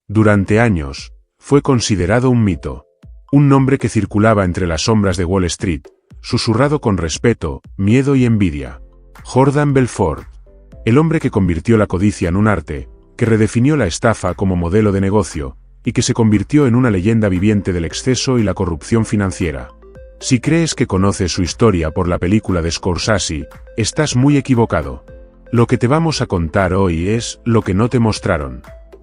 Durante años, fue considerado un mito. Un nombre que circulaba entre las sombras de Wall Street, susurrado con respeto, miedo y envidia. Jordan Belfort. El hombre que convirtió la codicia en un arte, que redefinió la estafa como modelo de negocio, y que se convirtió en una leyenda viviente del exceso y la corrupción financiera. Si crees que conoces su historia por la película de Scorsese, estás muy equivocado. Lo que te vamos a contar hoy es lo que no te mostraron.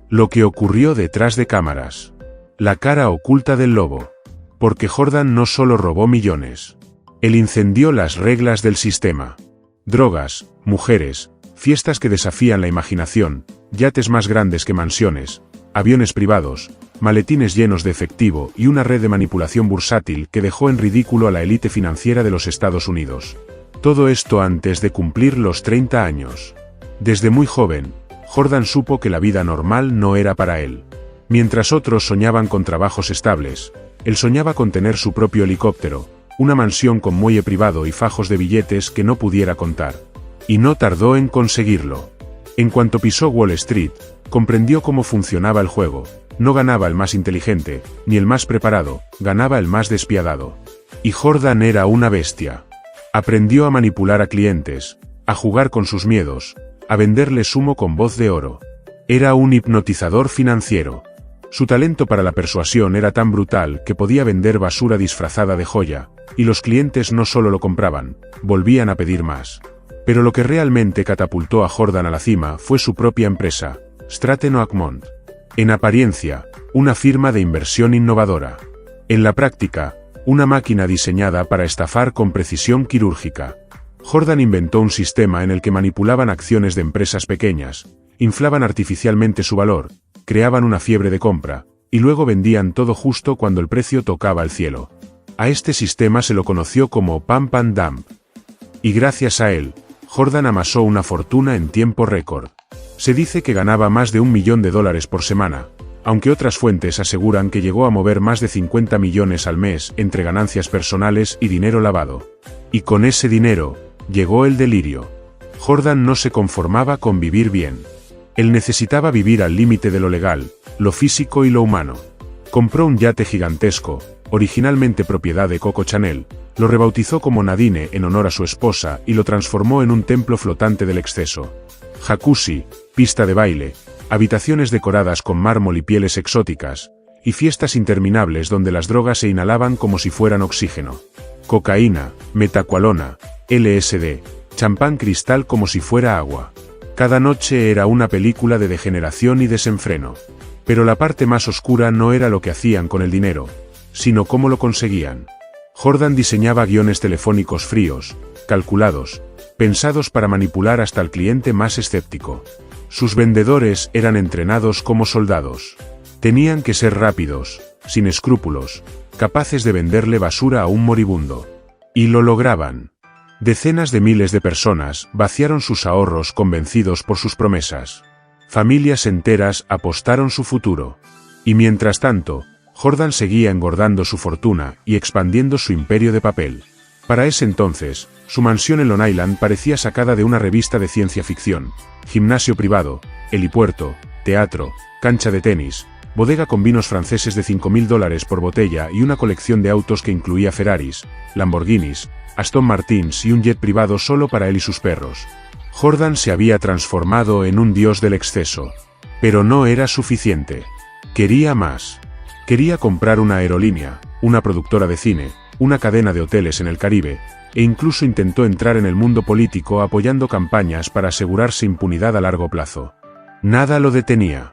Lo que ocurrió detrás de cámaras. La cara oculta del lobo. Porque Jordan no solo robó millones. Él incendió las reglas del sistema. Drogas, mujeres, fiestas que desafían la imaginación, yates más grandes que mansiones, aviones privados, maletines llenos de efectivo y una red de manipulación bursátil que dejó en ridículo a la élite financiera de los Estados Unidos. Todo esto antes de cumplir los 30 años. Desde muy joven, Jordan supo que la vida normal no era para él. Mientras otros soñaban con trabajos estables, él soñaba con tener su propio helicóptero, una mansión con muelle privado y fajos de billetes que no pudiera contar. Y no tardó en conseguirlo. En cuanto pisó Wall Street, comprendió cómo funcionaba el juego. No ganaba el más inteligente, ni el más preparado, ganaba el más despiadado. Y Jordan era una bestia. Aprendió a manipular a clientes, a jugar con sus miedos, a venderles humo con voz de oro. Era un hipnotizador financiero. Su talento para la persuasión era tan brutal que podía vender basura disfrazada de joya, y los clientes no solo lo compraban, volvían a pedir más. Pero lo que realmente catapultó a Jordan a la cima fue su propia empresa, Stratton Oakmont. En apariencia, una firma de inversión innovadora. En la práctica, una máquina diseñada para estafar con precisión quirúrgica. Jordan inventó un sistema en el que manipulaban acciones de empresas pequeñas, inflaban artificialmente su valor, creaban una fiebre de compra, y luego vendían todo justo cuando el precio tocaba el cielo. A este sistema se lo conoció como Pump and Dump. Y gracias a él, Jordan amasó una fortuna en tiempo récord. Se dice que ganaba más de $1 millón por semana, aunque otras fuentes aseguran que llegó a mover más de 50 millones al mes entre ganancias personales y dinero lavado. Y con ese dinero, llegó el delirio. Jordan no se conformaba con vivir bien. Él necesitaba vivir al límite de lo legal, lo físico y lo humano. Compró un yate gigantesco, originalmente propiedad de Coco Chanel, lo rebautizó como Nadine en honor a su esposa y lo transformó en un templo flotante del exceso. Jacuzzi, pista de baile, habitaciones decoradas con mármol y pieles exóticas, y fiestas interminables donde las drogas se inhalaban como si fueran oxígeno. Cocaína, metacualona, LSD, champán cristal como si fuera agua. Cada noche era una película de degeneración y desenfreno. Pero la parte más oscura no era lo que hacían con el dinero, sino cómo lo conseguían. Jordan diseñaba guiones telefónicos fríos, calculados, pensados para manipular hasta el cliente más escéptico. Sus vendedores eran entrenados como soldados. Tenían que ser rápidos, sin escrúpulos, capaces de venderle basura a un moribundo. Y lo lograban. Decenas de miles de personas vaciaron sus ahorros convencidos por sus promesas. Familias enteras apostaron su futuro. Y mientras tanto, Jordan seguía engordando su fortuna y expandiendo su imperio de papel. Para ese entonces, su mansión en Long Island parecía sacada de una revista de ciencia ficción. Gimnasio privado, helipuerto, teatro, cancha de tenis, bodega con vinos franceses de $5.000 por botella y una colección de autos que incluía Ferraris, Lamborghinis, Aston Martins y un jet privado solo para él y sus perros. Jordan se había transformado en un dios del exceso. Pero no era suficiente. Quería más. Quería comprar una aerolínea, una productora de cine, una cadena de hoteles en el Caribe, e incluso intentó entrar en el mundo político apoyando campañas para asegurarse impunidad a largo plazo. Nada lo detenía.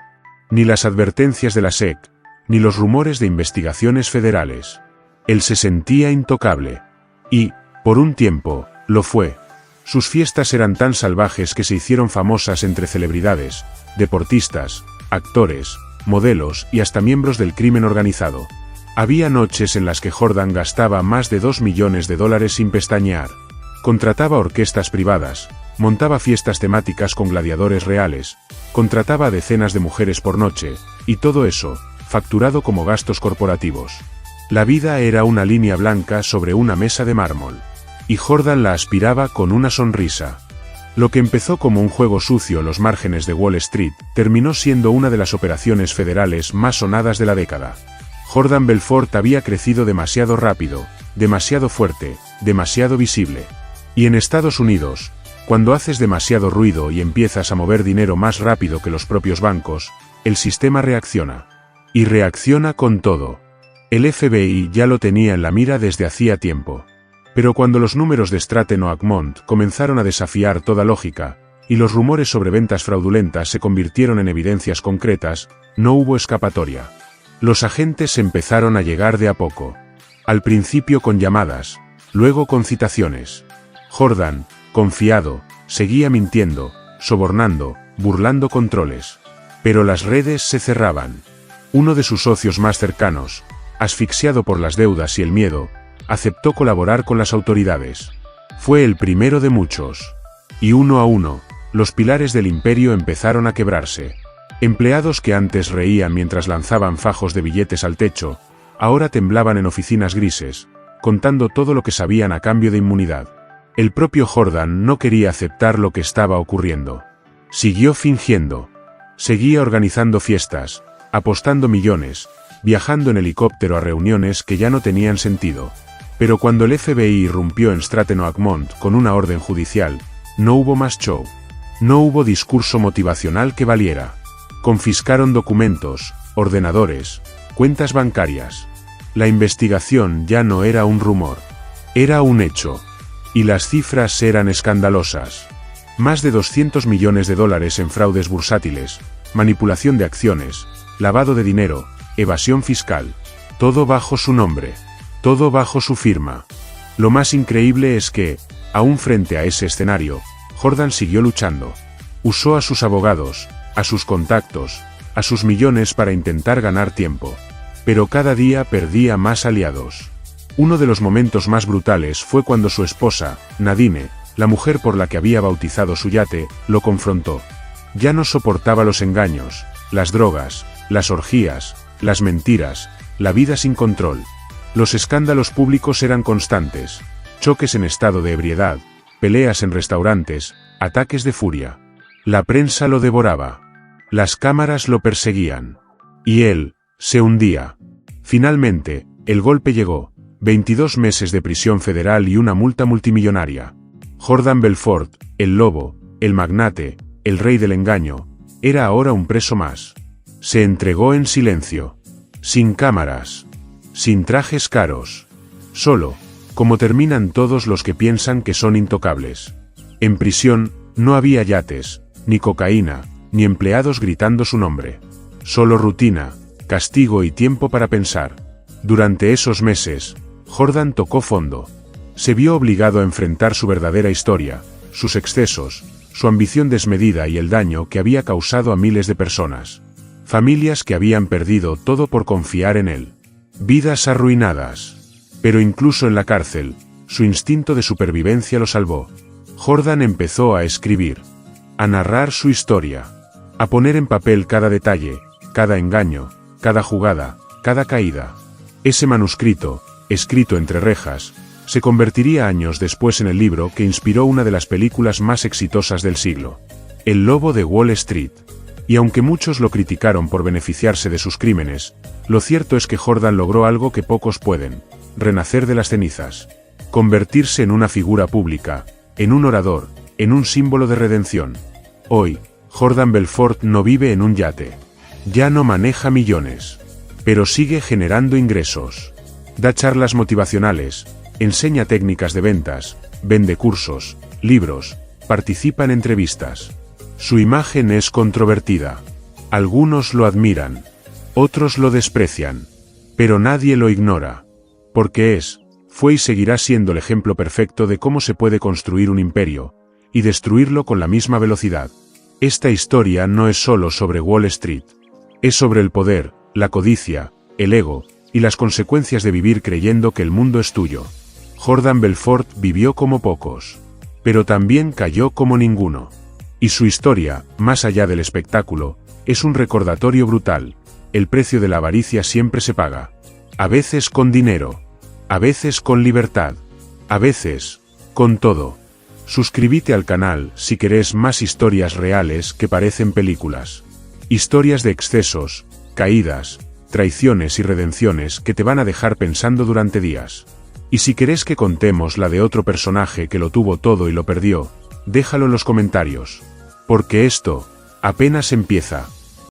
Ni las advertencias de la SEC, ni los rumores de investigaciones federales. Él se sentía intocable. Y, por un tiempo, lo fue. Sus fiestas eran tan salvajes que se hicieron famosas entre celebridades, deportistas, actores, modelos y hasta miembros del crimen organizado. Había noches en las que Jordan gastaba más de $2 millones sin pestañear. Contrataba orquestas privadas, montaba fiestas temáticas con gladiadores reales, contrataba a decenas de mujeres por noche, y todo eso, facturado como gastos corporativos. La vida era una línea blanca sobre una mesa de mármol. Y Jordan la aspiraba con una sonrisa. Lo que empezó como un juego sucio en los márgenes de Wall Street, terminó siendo una de las operaciones federales más sonadas de la década. Jordan Belfort había crecido demasiado rápido, demasiado fuerte, demasiado visible. Y en Estados Unidos, cuando haces demasiado ruido y empiezas a mover dinero más rápido que los propios bancos, el sistema reacciona. Y reacciona con todo. El FBI ya lo tenía en la mira desde hacía tiempo. Pero cuando los números de Stratton Oakmont comenzaron a desafiar toda lógica, y los rumores sobre ventas fraudulentas se convirtieron en evidencias concretas, no hubo escapatoria. Los agentes empezaron a llegar de a poco. Al principio con llamadas, luego con citaciones. Jordan, confiado, seguía mintiendo, sobornando, burlando controles. Pero las redes se cerraban. Uno de sus socios más cercanos, asfixiado por las deudas y el miedo, aceptó colaborar con las autoridades. Fue el primero de muchos. Y uno a uno, los pilares del imperio empezaron a quebrarse. Empleados que antes reían mientras lanzaban fajos de billetes al techo, ahora temblaban en oficinas grises, contando todo lo que sabían a cambio de inmunidad. El propio Jordan no quería aceptar lo que estaba ocurriendo. Siguió fingiendo. Seguía organizando fiestas, apostando millones, viajando en helicóptero a reuniones que ya no tenían sentido. Pero cuando el FBI irrumpió en Stratton Oakmont con una orden judicial, no hubo más show. No hubo discurso motivacional que valiera. Confiscaron documentos, ordenadores, cuentas bancarias. La investigación ya no era un rumor. Era un hecho. Y las cifras eran escandalosas. Más de 200 millones de dólares en fraudes bursátiles, manipulación de acciones, lavado de dinero, evasión fiscal. Todo bajo su nombre. Todo bajo su firma. Lo más increíble es que, aún frente a ese escenario, Jordan siguió luchando. Usó a sus abogados, a sus contactos, a sus millones para intentar ganar tiempo. Pero cada día perdía más aliados. Uno de los momentos más brutales fue cuando su esposa, Nadine, la mujer por la que había bautizado su yate, lo confrontó. Ya no soportaba los engaños, las drogas, las orgías, las mentiras, la vida sin control. Los escándalos públicos eran constantes, choques en estado de ebriedad, peleas en restaurantes, ataques de furia. La prensa lo devoraba. Las cámaras lo perseguían. Y él, se hundía. Finalmente, el golpe llegó. 22 meses de prisión federal y una multa multimillonaria. Jordan Belfort, el lobo, el magnate, el rey del engaño, era ahora un preso más. Se entregó en silencio. Sin cámaras. Sin trajes caros. Solo, como terminan todos los que piensan que son intocables. En prisión, no había yates, ni cocaína, ni empleados gritando su nombre. Solo rutina, castigo y tiempo para pensar. Durante esos meses, Jordan tocó fondo. Se vio obligado a enfrentar su verdadera historia, sus excesos, su ambición desmedida y el daño que había causado a miles de personas. Familias que habían perdido todo por confiar en él. Vidas arruinadas. Pero incluso en la cárcel, su instinto de supervivencia lo salvó. Jordan empezó a escribir, a narrar su historia, a poner en papel cada detalle, cada engaño, cada jugada, cada caída. Ese manuscrito, escrito entre rejas, se convertiría años después en el libro que inspiró una de las películas más exitosas del siglo, El Lobo de Wall Street. Y aunque muchos lo criticaron por beneficiarse de sus crímenes, lo cierto es que Jordan logró algo que pocos pueden: renacer de las cenizas, convertirse en una figura pública, en un orador, en un símbolo de redención. Hoy, Jordan Belfort no vive en un yate. Ya no maneja millones. Pero sigue generando ingresos. Da charlas motivacionales, enseña técnicas de ventas, vende cursos, libros, participa en entrevistas. Su imagen es controvertida. Algunos lo admiran, otros lo desprecian, pero nadie lo ignora. Porque fue y seguirá siendo el ejemplo perfecto de cómo se puede construir un imperio, y destruirlo con la misma velocidad. Esta historia no es solo sobre Wall Street. Es sobre el poder, la codicia, el ego, y las consecuencias de vivir creyendo que el mundo es tuyo. Jordan Belfort vivió como pocos. Pero también cayó como ninguno. Y su historia, más allá del espectáculo, es un recordatorio brutal. El precio de la avaricia siempre se paga. A veces con dinero. A veces con libertad. A veces, con todo. Suscríbete al canal si querés más historias reales que parecen películas. Historias de excesos, caídas, traiciones y redenciones que te van a dejar pensando durante días. Y si querés que contemos la de otro personaje que lo tuvo todo y lo perdió, déjalo en los comentarios. Porque esto apenas empieza.